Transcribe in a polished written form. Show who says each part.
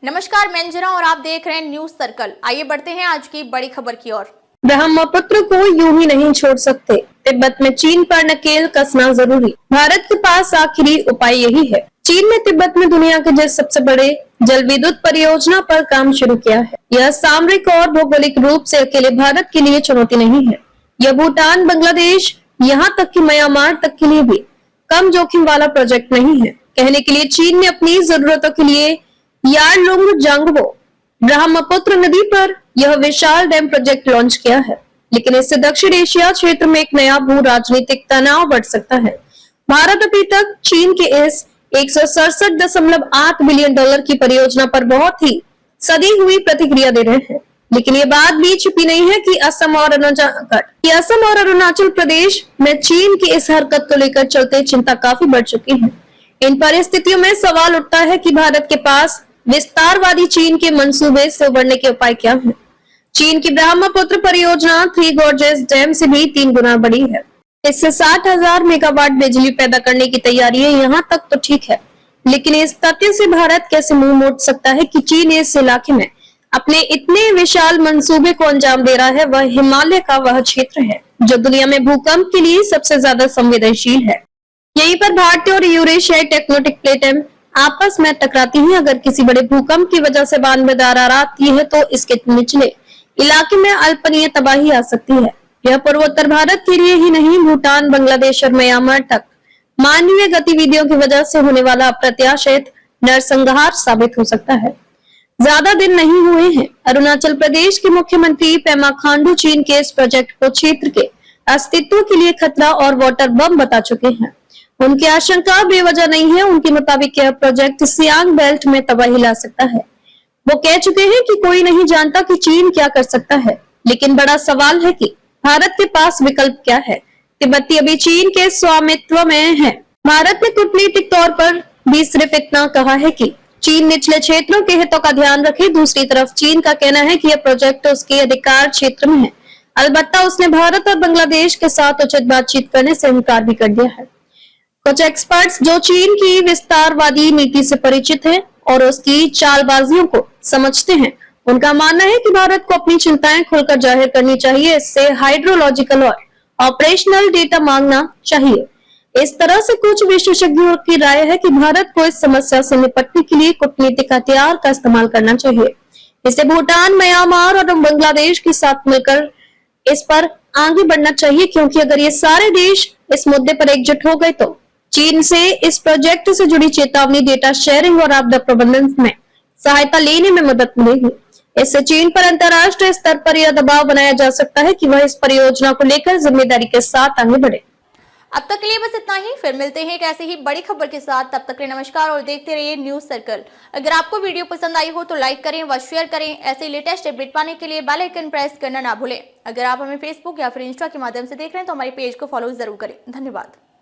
Speaker 1: नमस्कार, मैं अंजना और आप देख रहे हैं न्यूज सर्कल। आइए बढ़ते हैं आज की बड़ी खबर की ओर।
Speaker 2: ब्रह्मपुत्र को यूं ही नहीं छोड़ सकते। तिब्बत में चीन पर नकेल कसना जरूरी। भारत के पास आखिरी उपाय यही है। चीन ने तिब्बत में दुनिया के सबसे बड़े जल विद्युत परियोजना पर काम शुरू किया है। यह सामरिक और भौगोलिक रूप से अकेले भारत के लिए चुनौती नहीं है। यह भूटान, बांग्लादेश, यहाँ तक कि म्यांमार तक के लिए भी कम जोखिम वाला प्रोजेक्ट नहीं है। कहने के लिए चीन ने अपनी जरूरतों के लिए यारलुंग जांगबो ब्रह्मपुत्र नदी पर यह विशाल डैम प्रोजेक्ट लॉन्च किया है, लेकिन इससे दक्षिण एशिया क्षेत्र में एक नया भू राजनीतिक तनाव बढ़ सकता है। भारत अभी तक चीन के इस 167.8 बिलियन डॉलर की परियोजना पर बहुत ही सदी हुई प्रतिक्रिया दे रहे हैं, लेकिन ये बात भी छुपी नहीं है कि असम और अरुणाचल प्रदेश में चीन की इस हरकत को लेकर चलते चिंता काफी बढ़ चुकी है। इन परिस्थितियों में सवाल उठता है कि भारत के पास विस्तारवादी चीन के मंसूबे से उबरने के उपाय क्या हैं? चीन की ब्रह्मपुत्र परियोजना थ्री गॉर्जेस डैम से भी 3 गुना बड़ी है। इससे 60,000 मेगावाट बिजली पैदा करने की तैयारी है। यहाँ तक तो ठीक है, लेकिन इस तथ्य से भारत कैसे मुंह मोड़ सकता है कि चीन इस इलाके में अपने इतने विशाल मंसूबे को अंजाम दे रहा है। वह हिमालय का वह क्षेत्र है जो दुनिया में भूकंप के लिए सबसे ज्यादा संवेदनशील है। यहीं पर भारतीय और यूरेशियाई टेक्टोनिक प्लेटें आपस में टकराती हैं। अगर किसी बड़े भूकंप की वजह से बांध में दरार आती है तो इसके निचले इलाके में अल्पनीय तबाही आ सकती है। यह पूर्वोत्तर भारत के लिए ही नहीं, भूटान, बांग्लादेश और म्यांमार तक मानवीय गतिविधियों की वजह से होने वाला अप्रत्याशित नरसंहार साबित हो सकता है। ज्यादा दिन नहीं हुए हैं, अरुणाचल प्रदेश के मुख्यमंत्री पेमा खांडू चीन के इस प्रोजेक्ट को क्षेत्र के अस्तित्व के लिए खतरा और वाटर बम बता चुके हैं। उनकी आशंका बेवजह नहीं है। उनके मुताबिक यह प्रोजेक्ट सियांग बेल्ट में तबाही ला सकता है। वो कह चुके हैं कि कोई नहीं जानता कि चीन क्या कर सकता है, लेकिन बड़ा सवाल है कि भारत के पास विकल्प क्या है। तिब्बती अभी चीन के स्वामित्व में है। भारत ने कूटनीतिक तौर पर भी सिर्फ इतना कहा है कि चीन निचले क्षेत्रों के हितों का ध्यान रखे। दूसरी तरफ चीन का कहना है कि यह प्रोजेक्ट उसके अधिकार क्षेत्र में है। अलबत्ता उसने भारत और बांग्लादेश के साथ उचित बातचीत करने से इनकार भी कर दिया है। कुछ एक्सपर्ट्स जो चीन की विस्तारवादी नीति से परिचित हैं और उसकी चालबाजियों को समझते हैं, उनका मानना है कि भारत को अपनी चिंताएं खुलकर जाहिर करनी चाहिए। इससे हाइड्रोलॉजिकल और ऑपरेशनल डेटा मांगना चाहिए। इस तरह से कुछ विशेषज्ञों की राय है कि भारत को इस समस्या से निपटने के लिए कूटनीतिक हथियार का इस्तेमाल करना चाहिए। इसे भूटान, म्यांमार और बांग्लादेश के साथ मिलकर इस पर आगे बढ़ना चाहिए, क्योंकि अगर ये सारे देश इस मुद्दे पर एकजुट हो गए तो चीन से इस प्रोजेक्ट से जुड़ी चेतावनी, डेटा शेयरिंग और आपदा प्रबंधन में सहायता लेने में मदद मिलेगी। इससे चीन पर अंतर्राष्ट्रीय स्तर पर यह दबाव बनाया जा सकता है कि वह इस परियोजना को लेकर जिम्मेदारी के साथ आगे बढ़े।
Speaker 1: अब तक के लिए बस इतना ही। फिर मिलते हैं एक ऐसे ही बड़ी खबर के साथ। तब तक के लिए नमस्कार और देखते रहिए न्यूज सर्कल। अगर आपको वीडियो पसंद आई हो तो लाइक करें व शेयर करें। ऐसे लेटेस्ट अपडेट पाने के लिए बेल आइकन प्रेस करना ना भूलें। अगर आप हमें फेसबुक या फिर इंस्टा के माध्यम से देख रहे हैं तो हमारे पेज को फॉलो जरूर करें। धन्यवाद।